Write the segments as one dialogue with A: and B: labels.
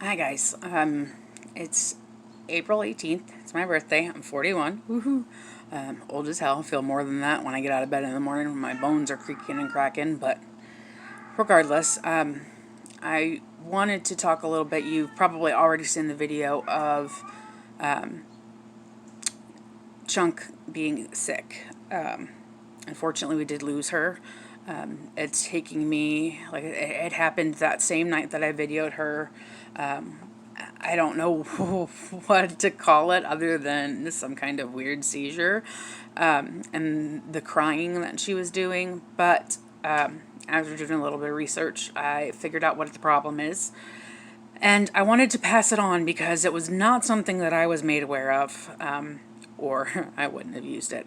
A: Hi guys. It's April 18th. It's my birthday. I'm 41. Woohoo. Old as hell. Feel more than that when I get out of bed in the morning when my bones are creaking and cracking. But regardless, I wanted to talk a little bit. You've probably already seen the video of Chunk being sick. Unfortunately, we did lose her. It's taking me, like, it happened that same night that I videoed her. I don't know what to call it other than some kind of weird seizure, and the crying that she was doing. But after doing a little bit of research, I figured out what the problem is. And I wanted to pass it on because it was not something that I was made aware of, or I wouldn't have used it.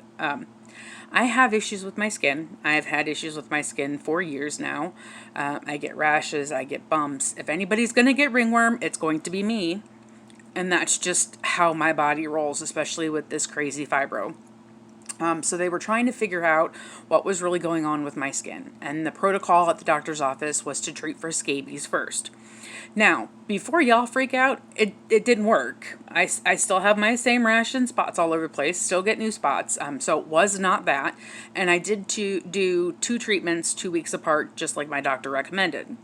A: I have issues with my skin. I have had issues with my skin for years now. I get rashes, I get bumps. If anybody's going to get ringworm, it's going to be me. And that's just how my body rolls, especially with this crazy fibro. So they were trying to figure out what was really going on with my skin. And the protocol at the doctor's office was to treat for scabies first. Now, before y'all freak out, it didn't work. I still have my same rash and spots all over the place, still get new spots, so it was not that. And I did do 2 treatments 2 weeks apart, just like my doctor recommended.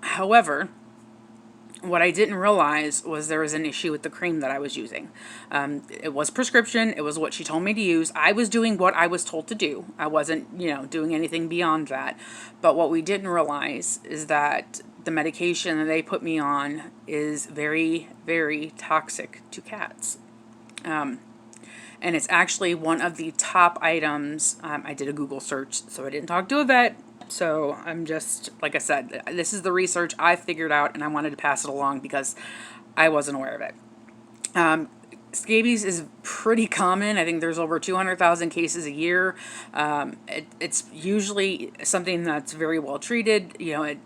A: However, what I didn't realize was there was an issue with the cream that I was using. It was prescription. It was what she told me to use. I was doing what I was told to do. I wasn't, doing anything beyond that. But what we didn't realize is that the medication that they put me on is very, very toxic to cats. And it's actually one of the top items. I did a Google search, so I didn't talk to a vet. So I'm just, like I said, this is the research I figured out, and I wanted to pass it along because I wasn't aware of it. Scabies is pretty common. I think there's over 200,000 cases a year. It's usually something that's very well treated. It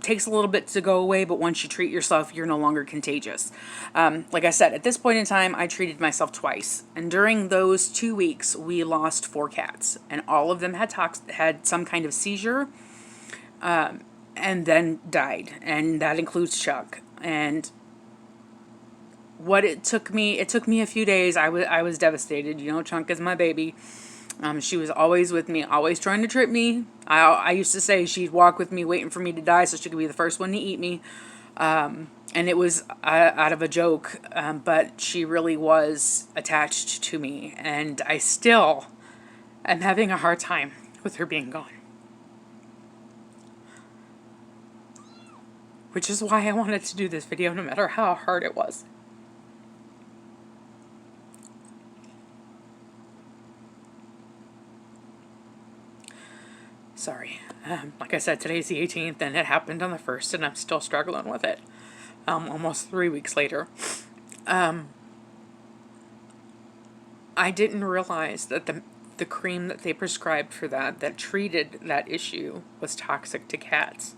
A: takes a little bit to go away, but once you treat yourself, you're no longer contagious. Like I said, at this point in time, I treated myself twice, and during those 2 weeks, we lost 4 cats, and all of them had some kind of seizure, and then died, and that includes Chuck. And what it took me a few days. I was devastated. Chunk is my baby. She was always with me, always trying to trip me. I used to say she'd walk with me waiting for me to die so she could be the first one to eat me. And it was out of a joke, but she really was attached to me. And I still am having a hard time with her being gone. Which is why I wanted to do this video no matter how hard it was. Sorry. Like I said, today's the 18th, and it happened on the 1st, and I'm still struggling with it. Almost 3 weeks later. I didn't realize that the cream that they prescribed for that treated that issue was toxic to cats.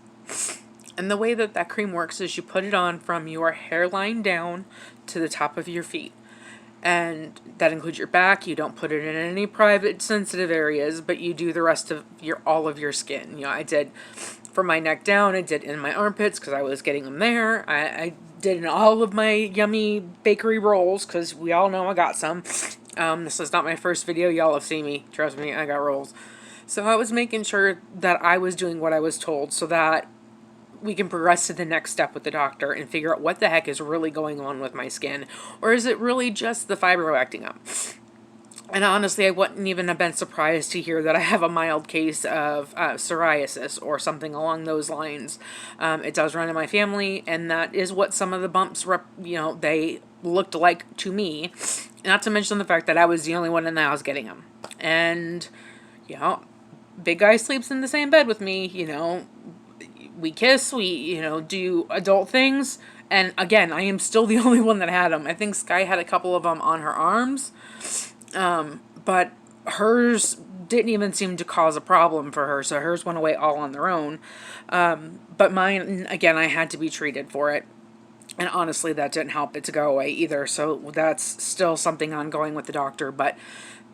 A: And the way that cream works is you put it on from your hairline down to the top of your feet. And that includes your back. You don't put it in any private sensitive areas, but you do the rest of all of your skin. I did from my neck down. I did in my armpits because I was getting them there. I did in all of my yummy bakery rolls because we all know I got some. This is not my first video. Y'all have seen me. Trust me, I got rolls. So I was making sure that I was doing what I was told so that we can progress to the next step with the doctor and figure out what the heck is really going on with my skin. Or is it really just the fibro acting up? And honestly, I wouldn't even have been surprised to hear that I have a mild case of psoriasis or something along those lines. It does run in my family, and that is what some of the bumps, they looked like to me. Not to mention the fact that I was the only one in the house getting them. And, big guy sleeps in the same bed with me, we kiss, we, do adult things. And again, I am still the only one that had them. I think Sky had a couple of them on her arms. But hers didn't even seem to cause a problem for her. So hers went away all on their own. But mine, again, I had to be treated for it. And honestly, that didn't help it to go away either. So that's still something ongoing with the doctor. But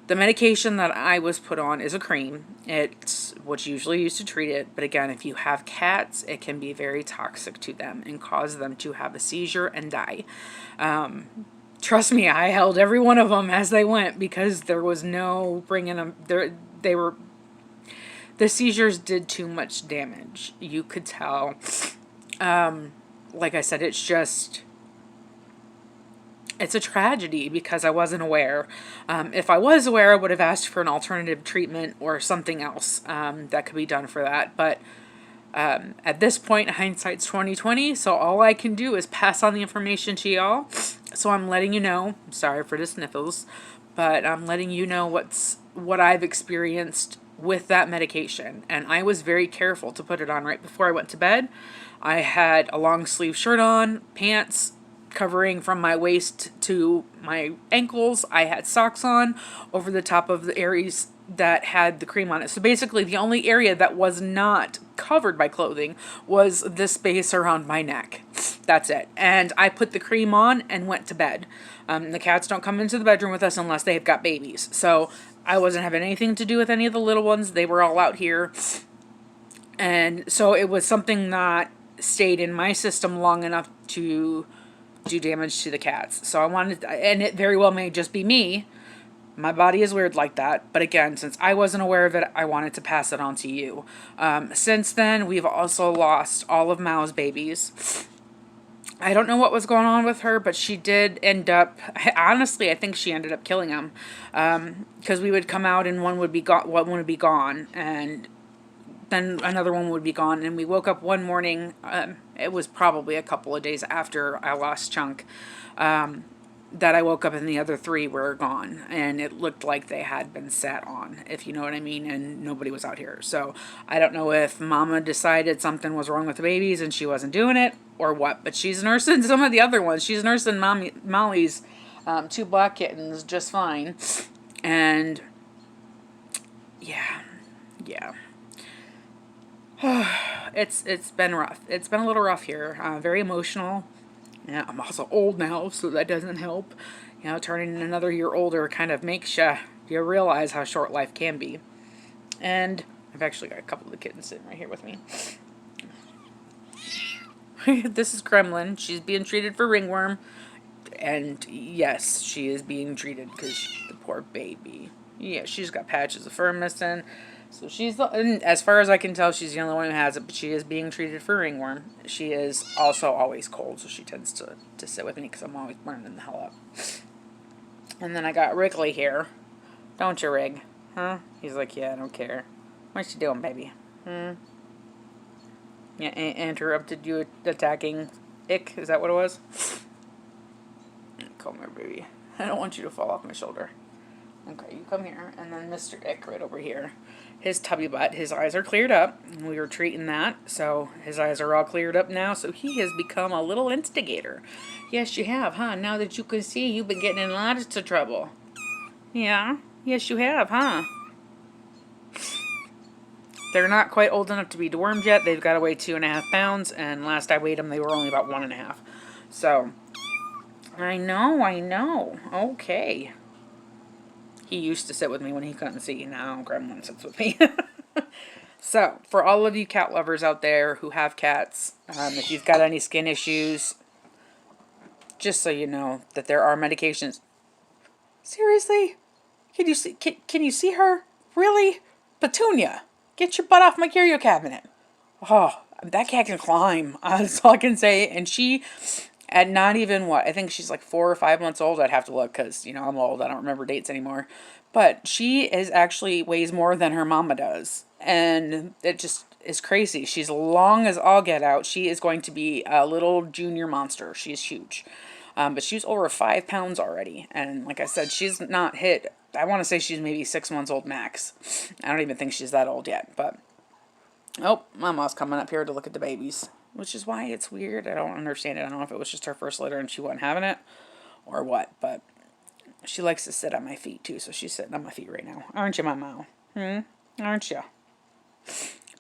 A: the medication that I was put on is a cream. It's is what's usually used to treat it. But again, if you have cats, it can be very toxic to them and cause them to have a seizure and die. Trust me, I held every one of them as they went because there was no bringing them. The seizures did too much damage. You could tell. Like I said, it's a tragedy because I wasn't aware. If I was aware, I would have asked for an alternative treatment or something else that could be done for that. But at this point, hindsight's 2020, so all I can do is pass on the information to y'all. So I'm letting you know. I'm sorry for the sniffles, but I'm letting you know what I've experienced with that medication. And I was very careful to put it on right before I went to bed. I had a long sleeve shirt on, pants covering from my waist to my ankles. I had socks on over the top of the areas that had the cream on it. So basically the only area that was not covered by clothing was the space around my neck. That's it. And I put the cream on and went to bed. The cats don't come into the bedroom with us unless they've got babies. So I wasn't having anything to do with any of the little ones. They were all out here. And so it was something that stayed in my system long enough to do damage to the cats. So I wanted, and it very well may just be me. My body is weird like that. But again, since I wasn't aware of it, I wanted to pass it on to you. Since then, we've also lost all of Mao's babies. I don't know what was going on with her, but she did end up, honestly, I think she ended up killing them. Because we would come out and one would be gone, and then another one would be gone. And we woke up one morning, it was probably a couple of days after I lost Chunk, that I woke up and the other three were gone. And it looked like they had been sat on, if you know what I mean, and nobody was out here. So I don't know if Mama decided something was wrong with the babies and she wasn't doing it or what, but she's nursing some of the other ones. She's nursing Molly's 2 black kittens just fine. And yeah. It's been rough. It's been a little rough here. Very emotional. Yeah, I'm also old now, so that doesn't help. You know, turning another year older kind of makes you realize how short life can be. And I've actually got a couple of the kittens sitting right here with me. This is Kremlin. She's being treated for ringworm. And yes, she is being treated because the poor baby. Yeah, she's got patches of fur missing. So and as far as I can tell, she's the only one who has it, but she is being treated for ringworm. She is also always cold, so she tends to sit with me because I'm always burning the hell up. And then I got Wrigley here. Don't you, Rig? Huh? He's like, yeah, I don't care. What you doing, baby? Yeah, interrupted you attacking Ick? Is that what it was? Come here, baby. I don't want you to fall off my shoulder. Okay, you come here, and then Mr. Ick right over here. His tubby butt, his eyes are cleared up. We were treating that, so his eyes are all cleared up now, so he has become a little instigator. Yes, you have, huh? Now that you can see, you've been getting in lots of trouble. Yeah? Yes, you have, huh? They're not quite old enough to be dewormed yet. They've got to weigh 2.5 pounds, and last I weighed them, they were only about 1.5. So, I know. Okay. He used to sit with me when he couldn't see. Now Gremlin sits with me. So, for all of you cat lovers out there who have cats, if you've got any skin issues, just so you know that there are medications. Seriously? Can you see her? Really? Petunia, get your butt off my curio cabinet. Oh, that cat can climb. That's all I can say. And she, at not even I think she's like 4 or 5 months old. I'd have to look because, I'm old. I don't remember dates anymore. But she actually weighs more than her mama does. And it just is crazy. She's long as all get out. She is going to be a little junior monster. She's huge. But she's over 5 pounds already. And like I said, she's not hit. I want to say she's maybe 6 months old max. I don't even think she's that old yet. But, Mama's coming up here to look at the babies. Which is why it's weird. I don't understand it. I don't know if it was just her first litter and she wasn't having it. Or what. But she likes to sit on my feet too. So she's sitting on my feet right now. Aren't you, Mama? Aren't you?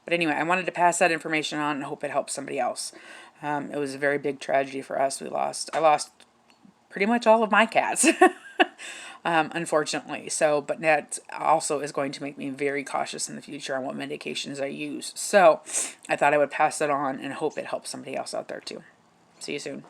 A: But anyway, I wanted to pass that information on and hope it helps somebody else. It was a very big tragedy for us. I lost pretty much all of my cats. unfortunately. So, but that also is going to make me very cautious in the future on what medications I use. So I thought I would pass it on and hope it helps somebody else out there too. See you soon.